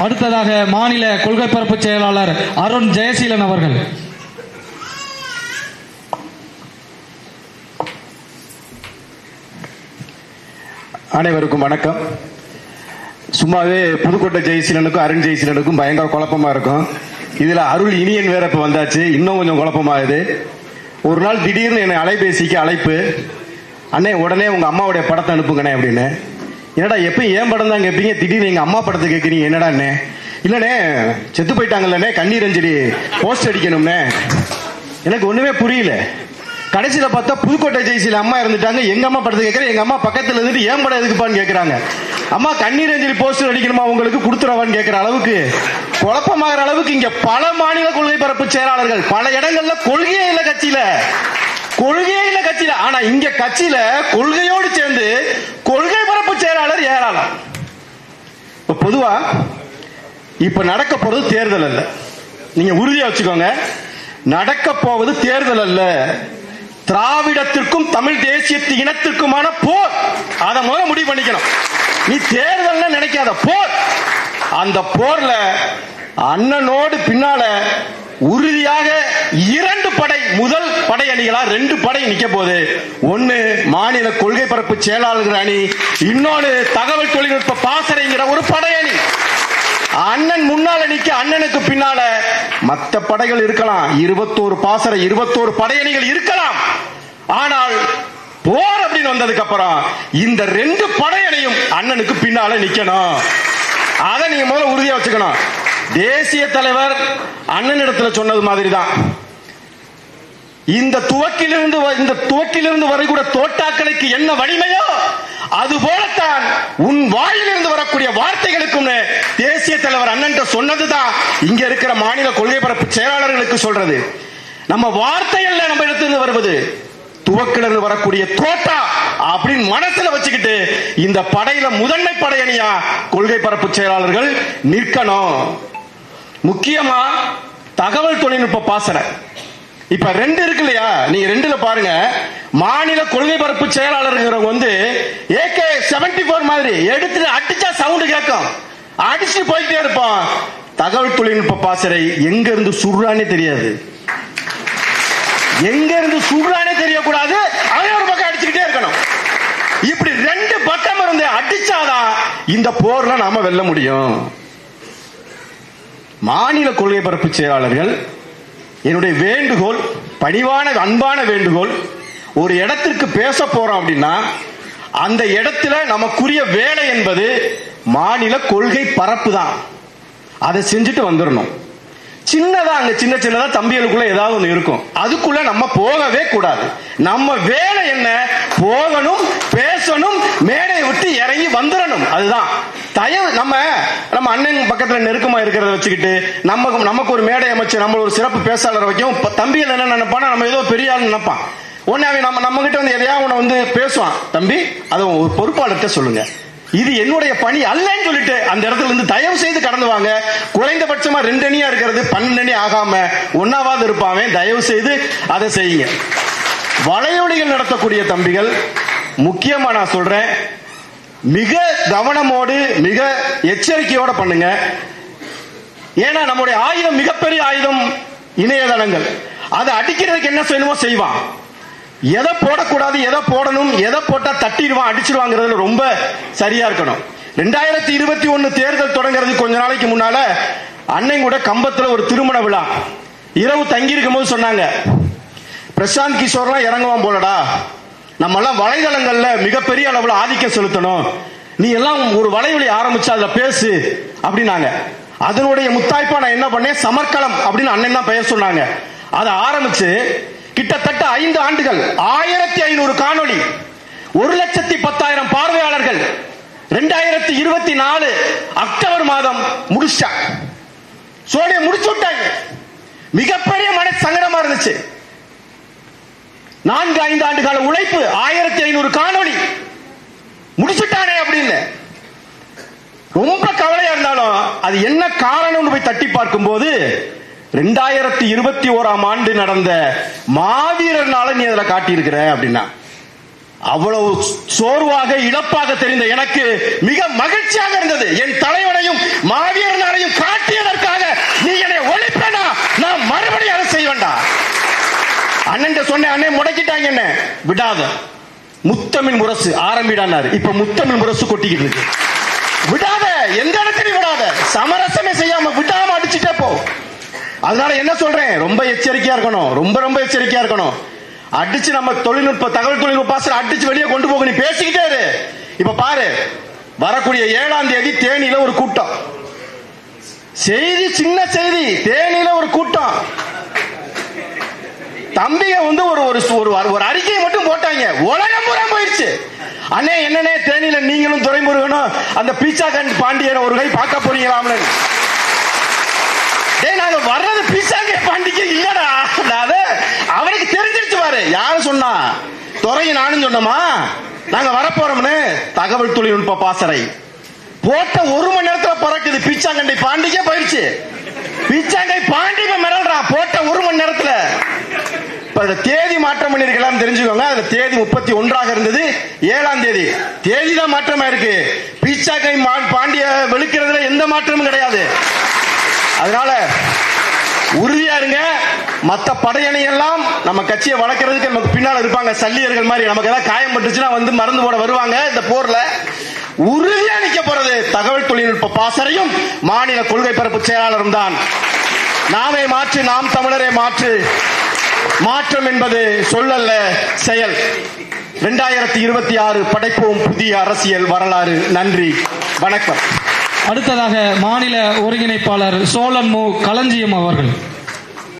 அடுத்ததாக மாநில கொள்கை பரப்பு செயலாளர் அருண் ஜெயசீலன் அவர்கள். அனைவருக்கும் வணக்கம். சும்மாவே புதுக்கோட்டை ஜெயசீலனுக்கும் அருண் ஜெயசீலனுக்கும் பயங்கர குழப்பமா இருக்கும். இதுல அருள் இனியன் வேற இப்ப வந்தாச்சு, இன்னும் கொஞ்சம் குழப்பமாகுது. ஒரு நாள் திடீர்னு என்னை அலைபேசிக்கு அழைப்பு, அண்ணே உடனே உங்க அம்மாவுடைய படத்தை அனுப்புங்கண்ணே அப்படின்னு. என்னடா எப்பயும் ஏன் படம் தான் கேட்பீங்க, திடீர்னு எங்க அம்மா படத்தை கேட்குறீங்க என்னடா அண்ணே? இல்லண்ணே செத்து போயிட்டாங்கல்லண்ணே, கண்ணீர் அஞ்சலி போஸ்ட் அடிக்கணும்னே. எனக்கு ஒண்ணுமே புரியல. கடைசியில பார்த்தா புதுக்கோட்டை ஜெயசீலன் அம்மா இருந்துட்டாங்க, எங்க அம்மா படத்தை கேட்கறேன். எங்க அம்மா பக்கத்துல இருந்துட்டு ஏன் படம் எதுக்குப்பான்னு கேட்கறாங்க. அம்மா கண்ணீர் அஞ்சலி போஸ்டர் அடிக்கணுமா உங்களுக்கு, கொடுத்துறவான்னு கேட்கிற அளவுக்கு குழப்பமாகிற அளவுக்கு இங்க பல மாநில கொள்கை பரப்பு செயலாளர்கள் பல இடங்கள்ல கொள்கையே இல்ல கட்சியில, கொள்கையே இல்ல கட்சியில. ஆனா இங்க கட்சியில கொள்கையோடு சேர்ந்து கொள்கை பரப்பு செயலாளர் ஏராளம். பொதுவா இப்ப நடக்க போறது தேர்தல் அல்ல, நீங்க உறுதியா வச்சுக்கோங்க. நடக்க போவது தேர்தல் அல்ல, திராவிடத்திற்கும் தமிழ் தேசிய இனத்திற்குமான போர். அதை முதல்ல முடிவு பண்ணிக்கணும். நீ தேர்தல் நினைக்காத, போர். அந்த போர்ல அண்ணனோடு பின்னால உறுதியாக 2 படை, முதல் படை அணிகளா 2 படை நிக்க போது. ஒன்னு மாநில கொள்கை பரப்பு செயலாளர்கள் அணி, இன்னொன்னு தகவல் தொழில்நுட்ப பாசறைங்கிற ஒரு படை அணி. அண்ணன் முன்னால நிக்க, அண்ணனுக்கு பின்னால மற்ற படைகள் இருக்கலாம், 21 பாசறை 21 படையணிகள் இருக்கலாம். ஆனால் போர் அப்படின்னு வந்ததுக்கு அப்புறம் இந்த 2 படையணியும் அண்ணனுக்கு பின்னால நிக்கணும். அதை நீங்க முதல்ல உறுதியா வச்சுக்கணும். தேசிய தலைவர் அண்ணனிடத்துல சொன்னது மாதிரி தான், இந்த துவக்கிலிருந்து வரக்கூடிய தோட்டாக்களுக்கு என்ன வலிமையோ அது போலத்தான் உன் வாயிலிருந்து வரக்கூடிய வார்த்தைகளுக்கும் தேசிய தலைவர் அண்ணன் சொன்னதுதான் இங்க இருக்கிற மாநில கொள்கை பரப்பு செயலாளர்களுக்கு சொல்றது. நம்ம வார்த்தைகள்ல நம்ம இடத்திலிருந்து வருவது துவக்கிலிருந்து வரக்கூடிய தோட்டா அப்படின்னு மனசுல வச்சுக்கிட்டு இந்த படையில முதன்மை படையணியா கொள்கை பரப்பு செயலாளர்கள் நிற்கணும். முக்கியமா தகவல் தொழில்நுட்ப பாசறை இப்ப 2 இருக்கு இல்லையா, நீங்க 2ல பாருங்க. மாநில கொள்கை பரப்பு செயலாளர் AK-74 மாதிரி எடுத்து அடிச்சா சவுண்ட் கேட்கும், அடிச்சு போயிட்டே இருப்பான். தகவல் தொழில்நுட்ப பாசறை எங்க இருந்து சுடுறானே தெரியாது, எங்க இருந்து சுடுறானே தெரியக்கூடாது. அவன் ஒரு பக்கம் அடிச்சுக்கிட்டே இருக்கணும். இப்படி 2 பக்கம் இருந்து அடிச்சாதான் இந்த போர்ல நாம வெல்ல முடியும். மாநில கொள்கை பரப்பு செயலாளர்கள், என்னுடைய வேண்டுகோள், பணிவான அன்பான வேண்டுகோள், ஒரு இடத்திற்கு பேச போறோம் அப்படின்னா அந்த இடத்துல நமக்குரிய வேலை என்பது மாநில கொள்கை பரப்பு தான். அதை செஞ்சுட்டு வந்துடணும். சின்னதா அங்க சின்ன சின்னதா தம்பிகளுக்குள்ள ஏதாவது ஒண்ணு இருக்கும், அதுக்குள்ள நம்ம போகவே கூடாது. நம்ம வேலை என்ன, போகணும், பேசணும், மேடையை விட்டு இறங்கி வந்துடணும். அதுதான் தயவு. நம்ம அண்ணன் பக்கத்துல நெருக்கமா இருக்கிறத வச்சுக்கிட்டு நமக்கு ஒரு மேடை அமைச்சு நம்ம ஒரு சிறப்பு பேசாளர் வைக்கும். தம்பிகள் என்ன நினைப்பானா, நம்ம ஏதோ பெரிய ஆள் நினைப்பான். உடனே நம்ம கிட்ட வந்து எதையா உன்னை வந்து பேசுவான். தம்பி, அதை ஒரு பொறுப்பாளர்கிட்ட சொல்லுங்க, இது என்னுடைய பணி அல்லன்னு சொல்லிட்டு அந்த இடத்துல இருந்து தயவு செய்து கடந்து வாங்க. குறைந்தபட்சமா 2 அணியா இருக்கிறது 12 அணி ஆகாம 1ஆவது இருப்பாங்க. தயவு செய்து அதை செய்யுங்க. வலையொலிகள் நடத்தக்கூடிய தம்பிகள் முக்கியமா நான் சொல்றேன், மிக கவனமோடு மிக எச்சரிக்கையோட பண்ணுங்க. ஏன்னா நம்முடைய ஆயுதம், மிகப்பெரிய ஆயுதம் இணையதளங்கள். அதை அடிக்கிறதுக்கு என்ன செய்யணுமோ செய்வான். எதை போடக்கூடாது, எதை போடணும், எதை போட்டா தட்டிடுவான், அடிச்சிருவாங்கிறதுல ரொம்ப சரியா இருக்கணும். 2021 தேர்தல் தொடங்குறது கொஞ்ச நாளைக்கு முன்னால அண்ணன் கூட கம்பத்துல ஒரு திருமண விழா இரவு தங்கி இருக்கும் போது சொன்னாங்க, பிரசாந்த் கிஷோர்லாம் இறங்குவான் போலடா, நம்ம எல்லாம் வலைதளங்கள்ல மிகப்பெரிய அளவுல ஆதிக்கம் செலுத்தணும், நீ எல்லாம் ஒரு வலைவலி ஆரம்பிச்சு அதுல பேசு அப்படின்னாங்க. அதனுடைய முத்தாய்ப்பா நான் என்ன பண்ணேன், சமர்க்களம் அப்படின்னு அண்ணன் தான் பெயர் சொன்னாங்க. அதை ஆரம்பிச்சு கிட்டத்தட்ட 5 ஆண்டுகள் 1500 காணொளி, 1,10,000 பார்வையாளர்கள். 2024 அக்டோபர் மாதம் முடிச்சாங்க, சோனியா முடிச்சு விட்டாங்க. மிகப்பெரிய மன சங்கடமா இருந்துச்சு. 4-5 ஆண்டு கால உழைப்பு, 1500 காணொளி முடிச்சுட்டானே அப்படின்னு ரொம்ப கவலையா இருந்தாலும் அது என்ன காரணம்னு போய் தட்டி பார்க்கும் போது 2021 ஆண்டு நடந்த மாவீரர் நாளை நீ அதுல காட்டியிருக்கிற அப்படின்னா, அவ்வளவு சோர்வாக இழப்பாக தெரிந்த எனக்கு மிக மகிழ்ச்சியாக இருந்தது. என் தலைவனையும் மாவீரர் நாளை அடிக்கிறாங்க என்ன விடாத. முத்தமிழ் முரசு ஆரம்பிடானாரு, இப்ப முத்தமிழ் முரசு கொட்டிக்கிட்டு இருக்கு. விடாத, எந்த இடத்துலையும் விடாத, சமரசமே செய்யாம விடாம அடிச்சுட்டே போ. அதனால என்ன சொல்றேன், ரொம்ப எச்சரிக்கையா இருக்கணும், ரொம்ப ரொம்ப எச்சரிக்கையா இருக்கணும். அடிச்சு நம்ம தகவல் தொழில்நுட்ப பாசறை அடிச்சு வெளியே கொண்டு போக நீ பேசிக்கிட்டே இரு. இப்ப பாரு, வரக்கூடிய 7ஆம் தேதி தேனியில ஒரு கூட்டம். செய்தி சின்ன செய்தி, தேனியில ஒரு கூட்டம். தம்பிங்க வந்து ஒரு அறிக்கையை மட்டும் போட்டாங்க, உலகம் பூரா போயிடுச்சு. அண்ணே என்னன்னே தேனியில நீங்களும் துரைமுருகனும் அந்த பீச்சா பாண்டியனை ஒரு கை பார்க்க போறீங்களாம்னு. நாங்க வர்றது பீச்சாங்க பாண்டிக்கு இல்லடா, அவனுக்கு தெரிஞ்சிருச்சு பாரு. யாரு சொன்னா, துறையை நானும் சொன்னோமா நாங்க வரப்போறோம்னு. தகவல் தொழில்நுட்ப பாசறை போட்ட 1 மணி நேரத்துல பறக்குது, பீச்சாங்கண்டை பாண்டிக்கே போயிடுச்சு. பீச்சாங்கை பாண்டி மிரல்றா போட்ட 1 மணி நேரத்துல. தேதி மாற்றம் பண்ணிருக்கலாம் தெரிஞ்சுக்கோங்க. அதுல தேதி 31ஆக இருந்தது, 7ஆம் தேதி தேதி தான் மாற்றமா இருக்கு. பீச்சாங்கை பாண்டிய வெளுக்கிறதுல எந்த மாற்றமும் கிடையாது. அதனால உறுதியா இருங்க. மத்த படையணி எல்லாம் நம்ம கட்சியை வளர்க்கறதுக்கு நமக்கு பின்னால இருப்பாங்க, சல்லியர்கள் மாதிரி. நமக்கு ஏதாவது காயம் பட்டுச்சுன்னா வந்து மருந்து போட வருவாங்க. இந்த போர்ல உறுதியா நிக்க போறது தகவல் தொழில்நுட்ப பாசறையும் மாநில கொள்கை பரப்பு செயலாளரும் தான். நாமே மாற்று, நாம் தமிழரே மாற்று. மாற்றம் என்பது சொல்லல்ல, செயல். 2026 படைப்போம் புதிய அரசியல் வரலாறு. நன்றி, வணக்கம். அடுத்ததாக மாநில ஒருங்கிணைப்பாளர் சோழன் மு. களஞ்சியம் அவர்கள்.